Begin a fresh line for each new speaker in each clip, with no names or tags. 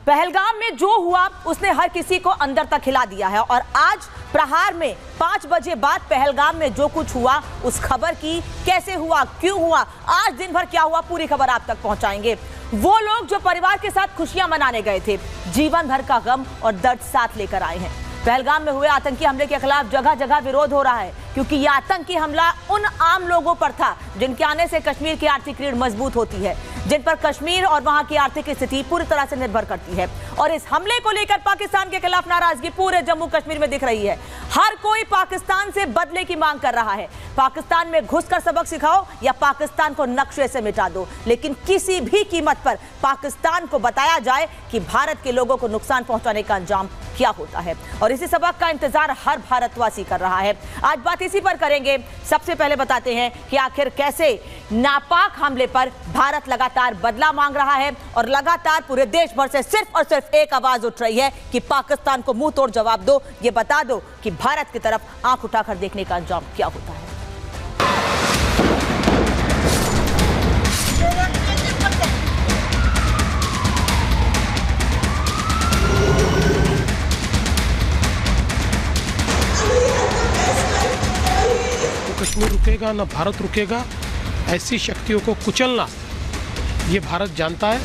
पहलगाम में जो हुआ उसने हर किसी को अंदर तक हिला दिया है और आज प्रहार में 5 बजे बाद पहलगाम में जो कुछ हुआ उस खबर की, कैसे हुआ, क्यों हुआ, आज दिन भर क्या हुआ, पूरी खबर आप तक पहुंचाएंगे। वो लोग जो परिवार के साथ खुशियां मनाने गए थे, जीवन भर का गम और दर्द साथ लेकर आए हैं। पहलगाम में हुए आतंकी हमले के खिलाफ जगह जगह विरोध हो रहा है क्योंकि यह आतंकी हमला उन आम लोगों पर था जिनके आने से कश्मीर की आर्थिक रीढ़ मजबूत होती है, जिन पर कश्मीर और वहां की आर्थिक स्थिति पूरी तरह से निर्भर करती है। और इस हमले को लेकर पाकिस्तान के खिलाफ नाराजगी पूरे जम्मू कश्मीर में दिख रही है। हर कोई पाकिस्तान से बदले की मांग कर रहा है। पाकिस्तान में घुसकर सबक सिखाओ या पाकिस्तान को नक्शे से मिटा दो, लेकिन किसी भी कीमत पर पाकिस्तान को बताया जाए कि भारत के लोगों को नुकसान पहुंचाने का अंजाम क्या होता है। और इसी सबक का इंतजार हर भारतवासी कर रहा है। आज बात इसी पर करेंगे। सबसे पहले बताते हैं कि आखिर कैसे नापाक हमले पर भारत लगातार बदला मांग रहा है और लगातार पूरे देश भर से सिर्फ और सिर्फ एक आवाज उठ रही है कि पाकिस्तान को मुंह तोड़ जवाब दो, ये बता दो कि भारत की तरफ आंख उठाकर देखने का अंजाम क्या होता है।
कश्मीर रुकेगा ना भारत रुकेगा। ऐसी शक्तियों को कुचलना ये भारत जानता है।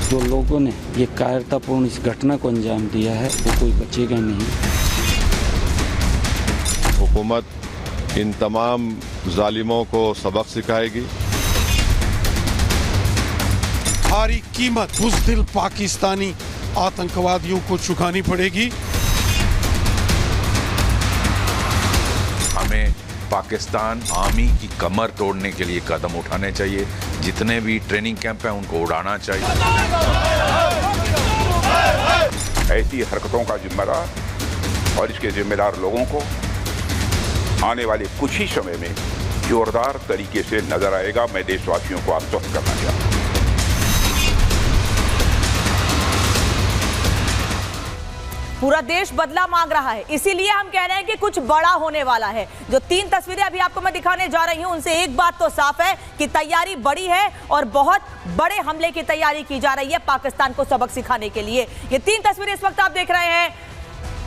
जो लोगों ने ये कायरतापूर्ण इस घटना को अंजाम दिया है वो कोई बचेगा नहीं।
हुकूमत इन तमाम जालिमों को सबक सिखाएगी।
भारी कीमत बुज़दिल पाकिस्तानी आतंकवादियों को चुकानी पड़ेगी।
हमें पाकिस्तान आर्मी की कमर तोड़ने के लिए कदम उठाने चाहिए। जितने भी ट्रेनिंग कैंप हैं उनको उड़ाना चाहिए।
ऐसी हरकतों का जिम्मेदार और इसके जिम्मेदार लोगों को आने वाले कुछ ही समय में जोरदार तरीके से नजर आएगा। मैं देशवासियों को आश्वस्त करना चाहता हूं।
पूरा देश बदला मांग रहा है, इसीलिए हम कह रहे हैं कि कुछ बड़ा होने वाला है। जो 3 तस्वीरें अभी आपको मैं दिखाने जा रही हूं उनसे एक बात तो साफ है कि तैयारी बड़ी है और बहुत बड़े हमले की तैयारी की जा रही है पाकिस्तान को सबक सिखाने के लिए। ये 3 तस्वीरें इस वक्त आप देख रहे हैं।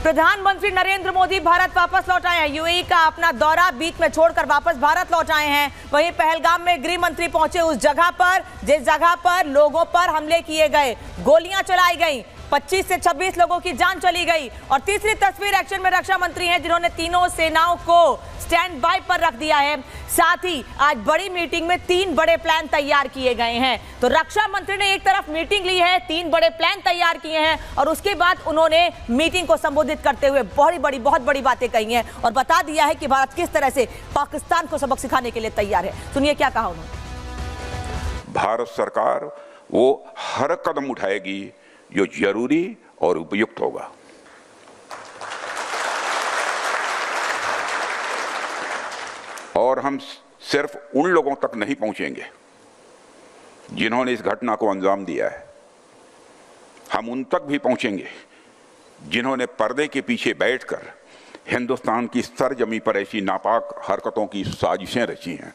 प्रधानमंत्री नरेंद्र मोदी भारत वापस लौट आए हैं। यूएई का अपना दौरा बीच में छोड़कर वापस भारत लौट आए हैं। वहीं पहलगाम में गृह मंत्री पहुंचे उस जगह पर जिस जगह पर लोगों पर हमले किए गए, गोलियां चलाई गई, 25 से 26 लोगों की जान चली गई। और तीसरी तस्वीर एक्शन में रक्षा मंत्री हैं जिन्होंने तीनों सेनाओं को स्टैंड बाय पर रख दिया है। साथ ही आज बड़ी मीटिंग में 3 बड़े प्लान तैयार किए गए हैं। तो रक्षा मंत्री ने एक तरफ मीटिंग ली है, 3 बड़े प्लान तैयार किए हैं और उसके बाद उन्होंने मीटिंग को संबोधित करते हुए बहुत बड़ी बातें कही हैं और बता दिया है कि भारत किस तरह से पाकिस्तान को सबक सिखाने के लिए तैयार है। सुनिए क्या कहा उन्होंने।
भारत सरकार वो हर कदम उठाएगी जो जरूरी और उपयुक्त होगा। और हम सिर्फ उन लोगों तक नहीं पहुंचेंगे जिन्होंने इस घटना को अंजाम दिया है। हम उन तक भी पहुंचेंगे जिन्होंने पर्दे के पीछे बैठकर हिंदुस्तान की सरजमी पर ऐसी नापाक हरकतों की साजिशें रची हैं।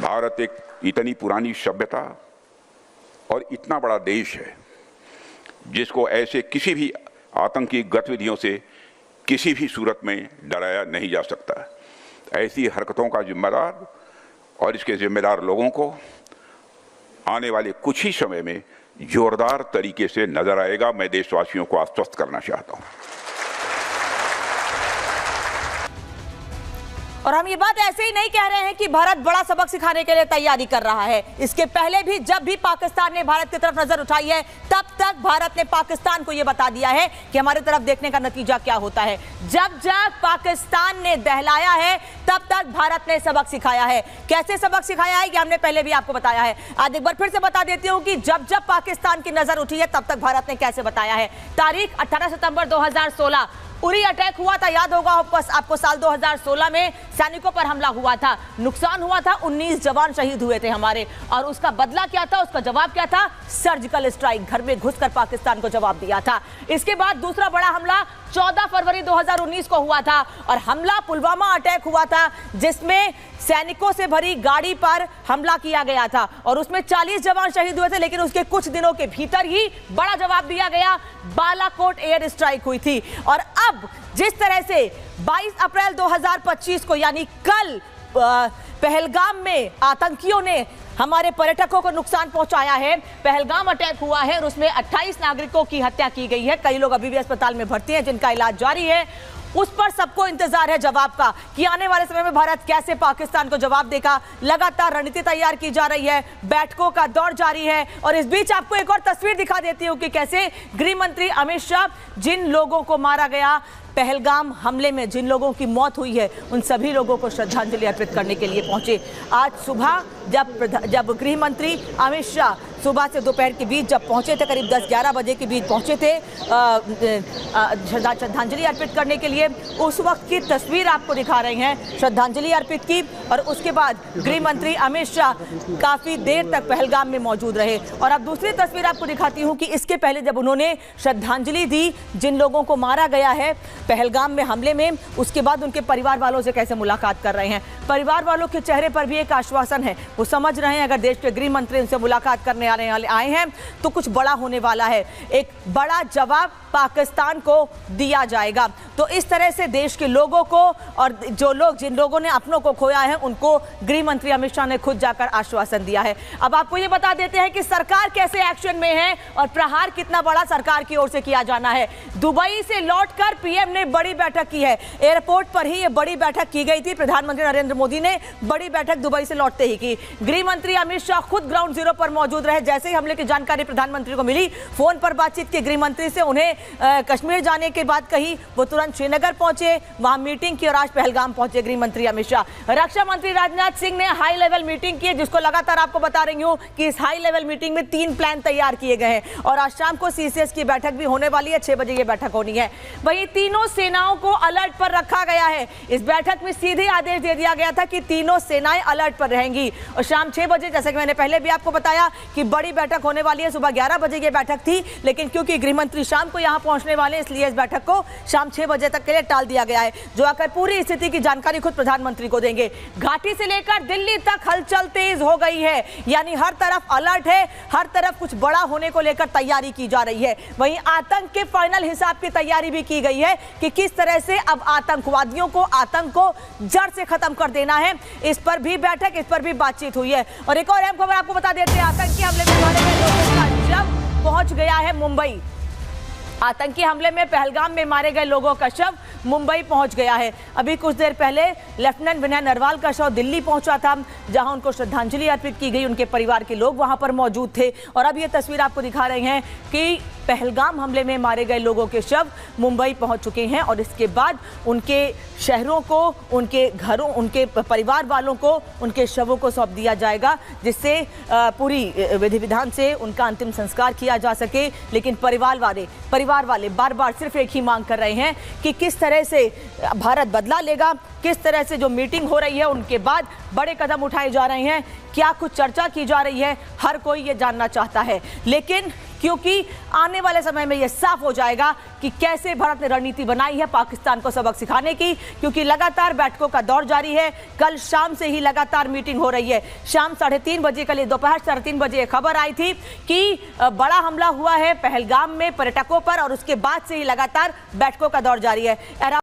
भारत एक इतनी पुरानी सभ्यता और इतना बड़ा देश है जिसको ऐसे किसी भी आतंकी गतिविधियों से किसी भी सूरत में डराया नहीं जा सकता। ऐसी हरकतों का जिम्मेदार और इसके जिम्मेदार लोगों को आने वाले कुछ ही समय में जोरदार तरीके से नजर आएगा। मैं देशवासियों को आश्वस्त करना चाहता हूं।
और हम ये बात ऐसे ही नहीं कह रहे हैं कि भारत बड़ा सबक सिखाने के लिए तैयारी कर रहा है। इसके पहले भी जब भी पाकिस्तान ने भारत की तरफ नजर उठाई है तब तक भारत ने पाकिस्तान को यह बता दिया है कि हमारी तरफ देखने का नतीजा क्या होता है। जब जब पाकिस्तान ने दहलाया है तब तक भारत ने सबक सिखाया है। कैसे सबक सिखाया है ये हमने पहले भी आपको बताया है। आज एक बार फिर से बता देती हूँ कि जब जब पाकिस्तान की नजर उठी है तब तक भारत ने कैसे बताया है। तारीख 18 सितंबर 2016 उरी अटैक हुआ था, याद होगा आपको साल 2016 में सैनिकों पर हमला हुआ था, नुकसान हुआ था, 19 जवान शहीद हुए थे हमारे, और उसका बदला क्या था, उसका जवाब क्या था? सर्जिकल स्ट्राइक, घर में घुसकर पाकिस्तान को जवाब दिया था। इसके बाद दूसरा बड़ा हमला 14 फरवरी 2019 को हुआ था, और हमला पुलवामा अटैक हुआ था, जिसमें सैनिकों से भरी गाड़ी पर हमला किया गया था और उसमें 40 जवान शहीद हुए थे। लेकिन उसके कुछ दिनों के भीतर ही बड़ा जवाब दिया गया, बालाकोट एयर स्ट्राइक हुई थी। और अब जिस तरह से 22 अप्रैल 2025 को, यानी कल, पहलगाम में आतंकियों ने हमारे पर्यटकों को नुकसान पहुंचाया है, पहलगाम अटैक हुआ है और उसमें 28 नागरिकों की हत्या की गई है। कई लोग अभी भी अस्पताल में भर्ती हैं, जिनका इलाज जारी है। उस पर सबको इंतजार है जवाब का कि आने वाले समय में भारत कैसे पाकिस्तान को जवाब देगा। लगातार रणनीति तैयार की जा रही है, बैठकों का दौर जारी है। और इस बीच आपको एक और तस्वीर दिखा देती हूं कि कैसे गृह मंत्री अमित शाह जिन लोगों को मारा गया पहलगाम हमले में, जिन लोगों की मौत हुई है, उन सभी लोगों को श्रद्धांजलि अर्पित करने के लिए पहुंचे। आज सुबह जब गृह मंत्री अमित शाह सुबह से दोपहर के बीच जब पहुंचे थे, करीब 10-11 बजे के बीच पहुंचे थे श्रद्धांजलि अर्पित करने के लिए, उस वक्त की तस्वीर आपको दिखा रहे हैं। श्रद्धांजलि अर्पित की और उसके बाद गृह मंत्री अमित शाह काफी देर तक पहलगाम में मौजूद रहे। और अब दूसरी तस्वीर आपको दिखाती हूं कि इसके पहले जब उन्होंने श्रद्धांजलि दी जिन लोगों को मारा गया है पहलगाम में हमले में, उसके बाद उनके परिवार वालों से कैसे मुलाकात कर रहे हैं। परिवार वालों के चेहरे पर भी एक आश्वासन है, वो समझ रहे हैं अगर देश के गृह मंत्री उनसे मुलाकात करने आए हैं तो कुछ बड़ा होने वाला है, एक बड़ा जवाब पाकिस्तान को दिया जाएगा। तो इस तरह से देश के लोगों को और जिन लोगों ने अपनों को खोया है उनको गृह मंत्री अमित शाह ने खुद जाकर आश्वासन दिया है। अब आपको ये बता देते हैं कि सरकार कैसे एक्शन में है और प्रहार कितना बड़ा सरकार की ओर से किया जाना है। दुबई से लौटकर पीएम ने बड़ी बैठक की है, एयरपोर्ट पर ही ये बड़ी बैठक की गई थी। प्रधानमंत्री नरेंद्र मोदी ने बड़ी बैठक दुबई से लौटते ही की। गृह मंत्री अमित शाह खुद ग्राउंड जीरो पर मौजूद रहे। जैसे ही हमले की जानकारी प्रधानमंत्री को मिली, फोन पर बातचीत की गृह मंत्री से, उन्हें कश्मीर जाने के बाद कही, वो तुरंत श्रीनगर पहुंचे, वहां मीटिंग की और आज पहलगाम पहुंचे गृह मंत्री अमित शाह। रक्षा मंत्री राजनाथ सिंह ने हाई लेवल मीटिंग की, जिसको लगातार आपको बता रही हूं कि इस हाई लेवल मीटिंग में 3 प्लान तैयार किए गए हैं और आज शाम को सीसीएस की बैठक भी होने वाली है। 6 बजे ये बैठक होनी है। वहीं तीनों सेनाओं को अलर्ट पर रखा गया है। इस बैठक में सीधे आदेश दे दिया गया था कि तीनों सेनाएं अलर्ट पर रहेंगी और शाम 6 बजे, जैसे कि मैंने पहले भी आपको बताया कि बड़ी बैठक होने वाली है। सुबह 11 बजे ये बैठक थी, लेकिन क्योंकि गृह मंत्री शाम को यहां पहुंचने वाले, इसलिए इस बैठक को शाम 6 बजे तक के लिए टाल दिया गया है, जो आकर पूरी स्थिति की जानकारी खुद प्रधानमंत्री को देंगे। घाटी से लेकर दिल्ली तक हलचल तेज हो गई है, यानी हर तरफ अलर्ट है, हर तरफ कुछ बड़ा होने को लेकर तैयारी की जा रही है। वहीं आतंक के फाइनल हिसाब की तैयारी भी की गई है कि किस तरह से अब आतंकवादियों को, आतंक को जड़ से खत्म कर देना है। इस पर भी बैठक, इस पर भी बातचीत हुई है। और एक और अहम खबर आपको बता देते हैं, आतंकी हमले में मारे गए लोगों का शव पहुंच गया है मुंबई। आतंकी हमले में पहलगाम में मारे गए लोगों का शव मुंबई पहुंच गया है। अभी कुछ देर पहले लेफ्टिनेंट विनय नरवाल का शव दिल्ली पहुंचा था, जहां उनको श्रद्धांजलि अर्पित की गई। उनके परिवार के लोग वहां पर मौजूद थे और अब ये तस्वीर आपको दिखा रहे हैं कि पहलगाम हमले में मारे गए लोगों के शव मुंबई पहुंच चुके हैं और इसके बाद उनके शहरों को, उनके घरों, उनके परिवार वालों को उनके शवों को सौंप दिया जाएगा, जिससे पूरी विधि विधान से उनका अंतिम संस्कार किया जा सके। लेकिन परिवार वाले बार बार सिर्फ एक ही मांग कर रहे हैं कि किस तरह से भारत बदला लेगा, किस तरह से जो मीटिंग हो रही है उनके बाद बड़े कदम उठाए जा रहे हैं, क्या कुछ चर्चा की जा रही है, हर कोई ये जानना चाहता है। लेकिन क्योंकि आने वाले समय में यह साफ हो जाएगा कि कैसे भारत ने रणनीति बनाई है पाकिस्तान को सबक सिखाने की, क्योंकि लगातार बैठकों का दौर जारी है। कल शाम से ही लगातार मीटिंग हो रही है। शाम 3:30 बजे, कल दोपहर 3:30 बजे खबर आई थी कि बड़ा हमला हुआ है पहलगाम में पर्यटकों पर और उसके बाद से ही लगातार बैठकों का दौर जारी है।